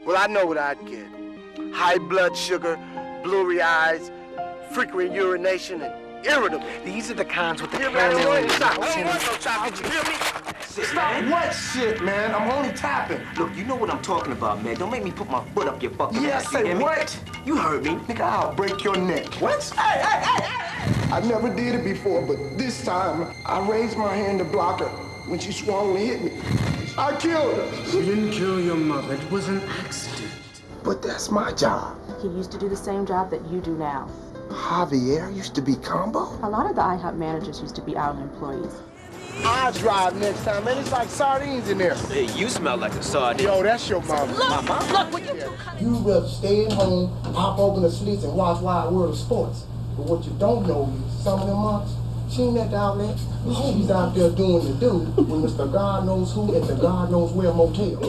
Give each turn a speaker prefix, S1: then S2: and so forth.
S1: Well, I know what I'd get. High blood sugar, blurry eyes, frequent urination, and irritable.
S2: These are the kinds with the
S1: I don't want no chop.
S2: Did
S1: You hear me?
S3: Stop what shit, man? I'm only tapping.
S2: Look, you know what I'm talking about, man. Don't make me put my foot up your fucking
S3: Yeah,
S2: ass.
S3: say what?
S2: You heard me.
S3: Nigga, I'll break your neck. What? Hey! I never did it before, but this time I raised my hand to block her when she swung to hit me. I killed her.
S4: You didn't kill your mother. It was an accident.
S3: But that's my job.
S5: He used to do the same job that you do now.
S3: Javier used to be combo.
S5: A lot of the IHOP managers used to be our employees.
S1: I'll drive next time, man. It's like sardines in there.
S2: Hey, you smell like a sardine.
S1: Yo, that's your mama.
S5: Look, look, what you do?
S6: You rather stay at home, pop open the slits, and watch Wide World of Sports. But what you don't know is some of them months, she ain't at the outlet. She's out there doing the do with Mr. God knows who at the God knows where motel.